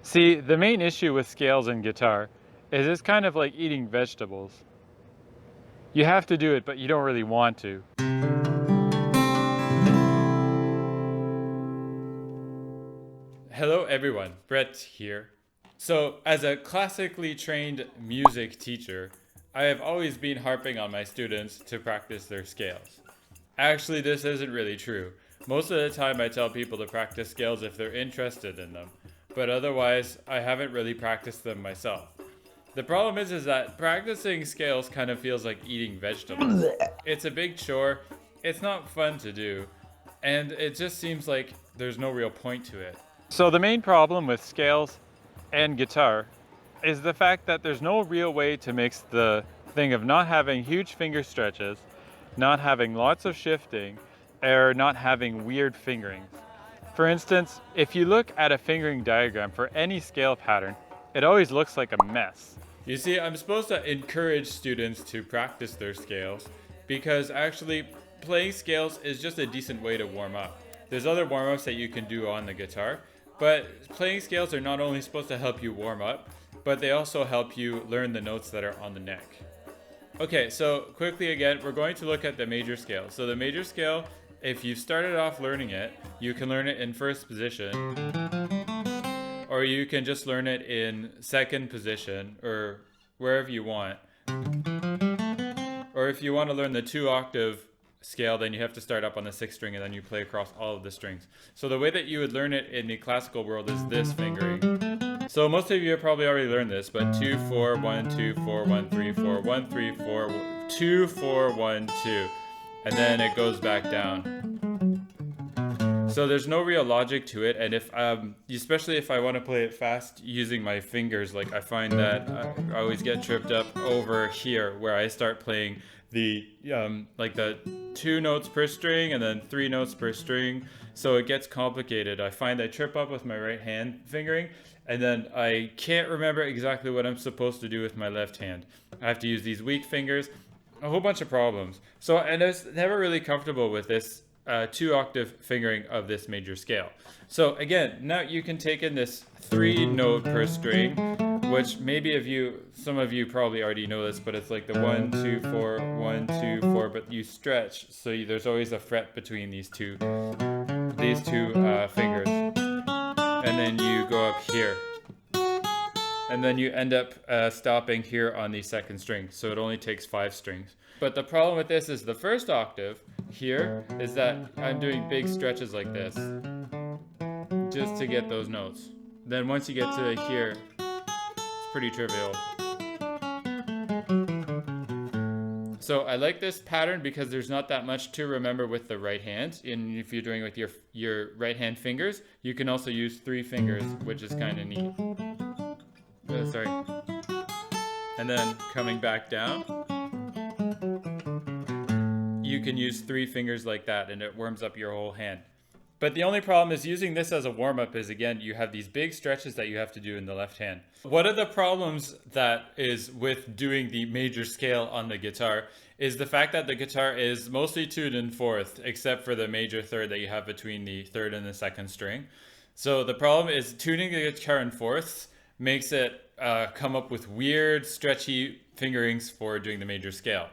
See, the main issue with scales in guitar is it's kind of like eating vegetables. You have to do it, but you don't really want to. Hello everyone, Brett here. So, as a classically trained music teacher, I have always been harping on my students to practice their scales. Actually, this isn't really true. Most of the time, I tell people to practice scales if they're interested in them, but otherwise, I haven't really practiced them myself. The problem is that practicing scales kind of feels like eating vegetables. It's a big chore, it's not fun to do, and it just seems like there's no real point to it. So the main problem with scales and guitar is the fact that there's no real way to mix the thing of not having huge finger stretches, not having lots of shifting, or not having weird fingerings. For instance, if you look at a fingering diagram for any scale pattern, it always looks like a mess. You see, I'm supposed to encourage students to practice their scales because actually playing scales is just a decent way to warm up. There's other warm-ups that you can do on the guitar, but playing scales are not only supposed to help you warm up, but they also help you learn the notes that are on the neck. Okay, so quickly again, we're going to look at the major scale. So the major scale, if you've started off learning it, you can learn it in first position, or you can just learn it in second position, or wherever you want. Or if you want to learn the 2-octave scale, then you have to start up on the 6th string and then you play across all of the strings. So the way that you would learn it in the classical world is this fingering. So most of you have probably already learned this, but 2, 4, 1, 2, 4, 1, 3, 4, 1, 3, 4, 2, 4, 1, 2. And then it goes back down. So there's no real logic to it, and if especially if I want to play it fast using my fingers, like I find that I always get tripped up over here where I start playing the like the 2 notes per string and then 3 notes per string, so it gets complicated. I find I trip up with my right hand fingering, and then I can't remember exactly what I'm supposed to do with my left hand. I have to use these weak fingers, a whole bunch of problems. So, and I was never really comfortable with this 2-octave fingering of this major scale. So again, now you can take in this 3 note per string, which some of you probably already know this, but it's like the 1, 2, 4, 1, 2, 4, but you stretch, so there's always a fret between these two fingers, and then you go up here, and then you end up stopping here on the 2nd string, so it only takes 5 strings. But the problem with this is the 1st octave here is that I'm doing big stretches like this just to get those notes. Then once you get to here, it's pretty trivial. So I like this pattern because there's not that much to remember with the right hand. And if you're doing it with your right hand fingers, you can also use 3 fingers, which is kind of neat. Sorry. And then coming back down, you can use 3 fingers like that and it warms up your whole hand. But the only problem is using this as a warm-up is, again, you have these big stretches that you have to do in the left hand. One of the problems that is with doing the major scale on the guitar is the fact that the guitar is mostly tuned in 4th, except for the major 3rd that you have between the 3rd and the 2nd string. So the problem is tuning the guitar in 4ths makes it come up with weird, stretchy fingerings for doing the major scale.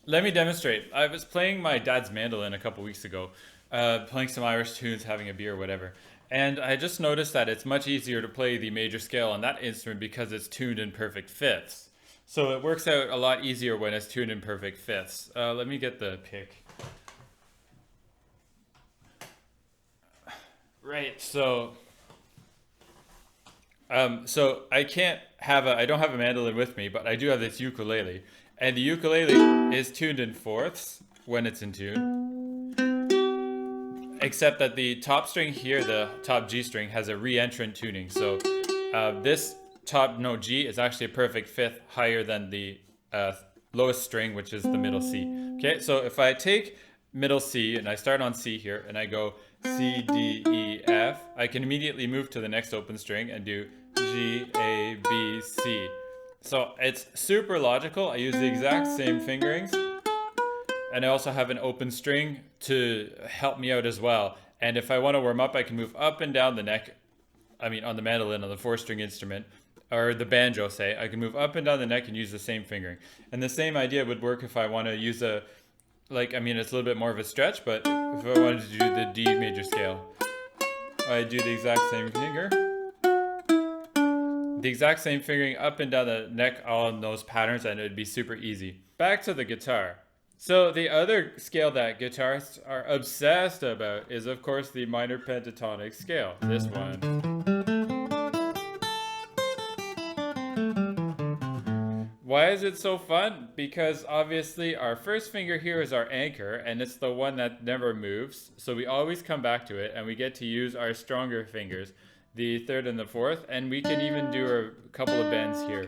Let me demonstrate. I was playing my dad's mandolin a couple weeks ago, playing some Irish tunes, having a beer, whatever. And I just noticed that it's much easier to play the major scale on that instrument because it's tuned in perfect fifths. So it works out a lot easier when it's tuned in perfect fifths. Let me get the pick. Right, so I don't have a mandolin with me, but I do have this ukulele. And the ukulele is tuned in 4ths when it's in tune. Except that the top string here, the top G string, has a re-entrant tuning. So this top note G is actually a perfect 5th higher than the lowest string, which is the middle C. Okay, so if I take middle C and I start on C here and I go C, D, E, F, I can immediately move to the next open string and do G, A, B, C. So it's super logical. I use the exact same fingerings. And I also have an open string to help me out as well. And if I want to warm up, I can move up and down the neck on the mandolin, on the 4-string instrument, or the banjo, say, I can move up and down the neck and use the same fingering. And the same idea would work if I want to use it's a little bit more of a stretch, but if I wanted to do the D major scale, I do the exact same finger. The exact same fingering up and down the neck, all in those patterns, and it would be super easy. Back to the guitar. So the other scale that guitarists are obsessed about is, of course, the minor pentatonic scale. This one. Why is it so fun? Because obviously our first finger here is our anchor, and it's the one that never moves. So we always come back to it, and we get to use our stronger fingers, the 3rd and the 4th, and we can even do a couple of bends here.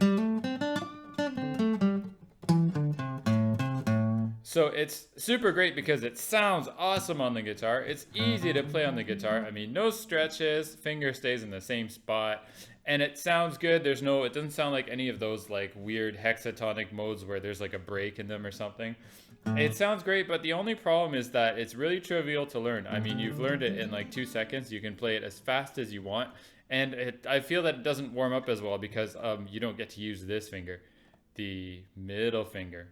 So it's super great because it sounds awesome on the guitar. It's easy to play on the guitar. I mean, no stretches, finger stays in the same spot, and it sounds good. It doesn't sound like any of those like weird hexatonic modes where there's like a break in them or something. It sounds great, but the only problem is that it's really trivial to learn. I mean, you've learned it in like 2 seconds. You can play it as fast as you want, and I feel that it doesn't warm up as well because you don't get to use this finger, the middle finger,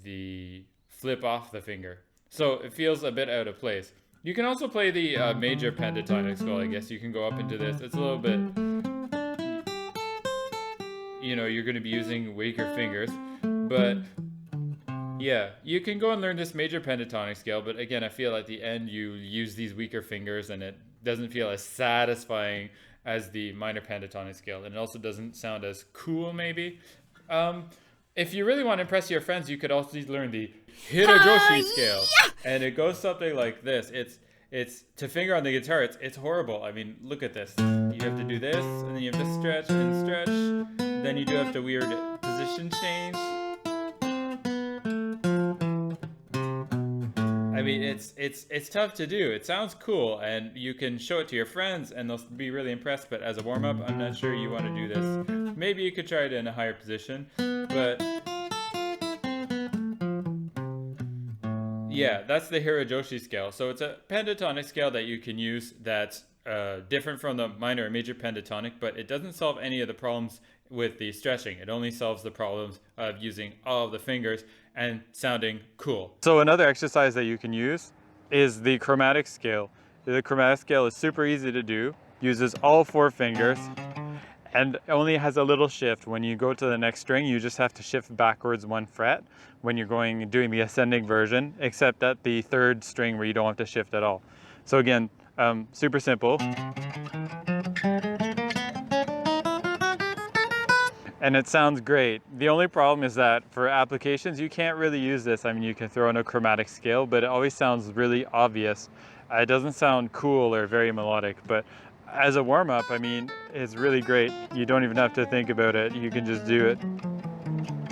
the flip off the finger. So it feels a bit out of place. You can also play the major pentatonic scale, I guess. You can go up into this. It's a little bit, you're going to be using weaker fingers. But yeah, you can go and learn this major pentatonic scale. But again, I feel at the end you use these weaker fingers and it doesn't feel as satisfying as the minor pentatonic scale. And it also doesn't sound as cool, maybe. If you really want to impress your friends, you could also learn the Hirajoshi Scale, and it goes something like this. It's to finger on the guitar. It's horrible. I mean, look at this. You have to do this, and then you have to stretch and stretch. Then you do have to weird position change. I mean, it's tough to do. It sounds cool, and you can show it to your friends, and they'll be really impressed. But as a warm up, I'm not sure you want to do this. Maybe you could try it in a higher position, but yeah, that's the Hirajoshi scale. So it's a pentatonic scale that you can use that's different from the minor and major pentatonic, but it doesn't solve any of the problems with the stretching. It only solves the problems of using all of the fingers and sounding cool. So another exercise that you can use is the chromatic scale. The chromatic scale is super easy to do, uses all 4 fingers, and only has a little shift. When you go to the next string, you just have to shift backwards 1 fret when you're doing the ascending version, except at the 3rd string where you don't have to shift at all. So again, super simple. And it sounds great. The only problem is that for applications, you can't really use this. I mean, you can throw in a chromatic scale, but it always sounds really obvious. It doesn't sound cool or very melodic, but as a warm-up, I mean, it's really great. You don't even have to think about it. You can just do it.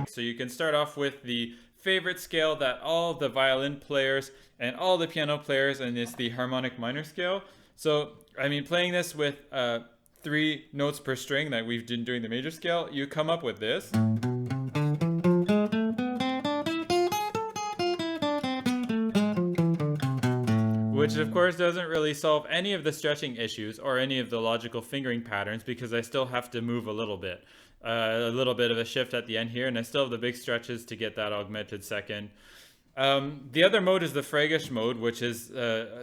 So you can start off with the favorite scale that all the violin players and all the piano players, and it's the harmonic minor scale. So, I mean, playing this with 3 notes per string that we've been doing the major scale, you come up with this. Which of course doesn't really solve any of the stretching issues or any of the logical fingering patterns, because I still have to move a little bit of a shift at the end here, and I still have the big stretches to get that augmented second. The other mode is the Freygish mode, which is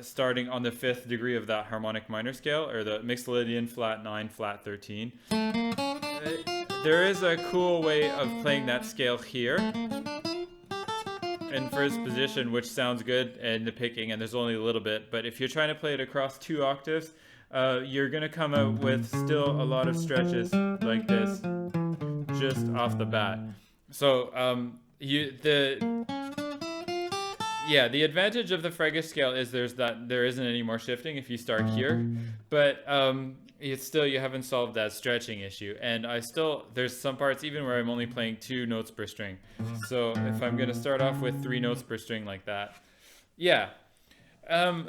starting on the 5th degree of that harmonic minor scale, or the Mixolydian flat 9, flat 13. There is a cool way of playing that scale here in first position, which sounds good in the picking, and there's only a little bit. But if you're trying to play it across 2 octaves, you're going to come out with still a lot of stretches like this, just off the bat. So the advantage of the Freygish scale is there isn't any more shifting if you start here, but it's still, you haven't solved that stretching issue. And there's some parts even where I'm only playing 2 notes per string. So if I'm gonna start off with 3 notes per string like that, yeah.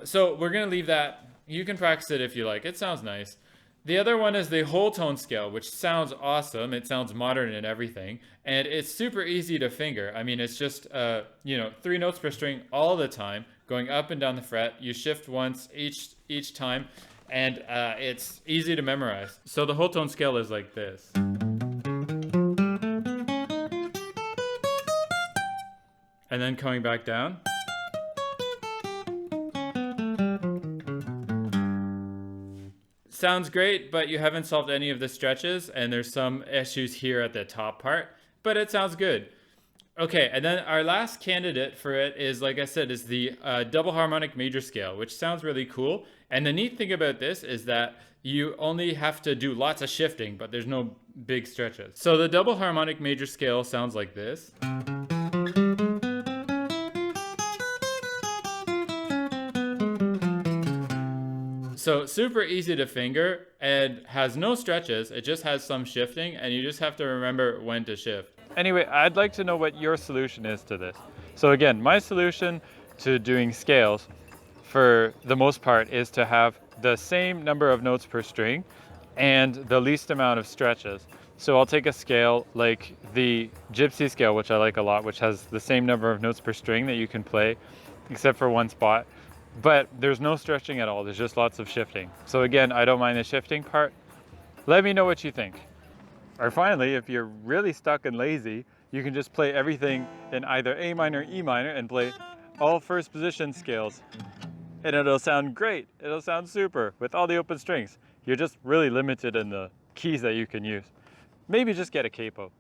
So we're gonna leave that. You can practice it if you like. It sounds nice. The other one is the whole tone scale, which sounds awesome. It sounds modern and everything, and it's super easy to finger. I mean, it's just 3 notes per string all the time, going up and down the fret. You shift once each time, and it's easy to memorize. So the whole tone scale is like this. And then coming back down. Sounds great, but you haven't solved any of the stretches, and there's some issues here at the top part, but it sounds good. Okay, and then our last candidate for it is, like I said, is the double harmonic major scale, which sounds really cool. And the neat thing about this is that you only have to do lots of shifting, but there's no big stretches. So the double harmonic major scale sounds like this. So super easy to finger and has no stretches. It just has some shifting, and you just have to remember when to shift. Anyway, I'd like to know what your solution is to this. So again, my solution to doing scales for the most part is to have the same number of notes per string and the least amount of stretches. So I'll take a scale like the Gypsy scale, which I like a lot, which has the same number of notes per string that you can play, except for one spot. But there's no stretching at all, there's just lots of shifting. So again, I don't mind the shifting part. Let me know what you think. Or finally, if you're really stuck and lazy, you can just play everything in either A minor or E minor and play all first position scales. And it'll sound great, it'll sound super with all the open strings. You're just really limited in the keys that you can use. Maybe just get a capo.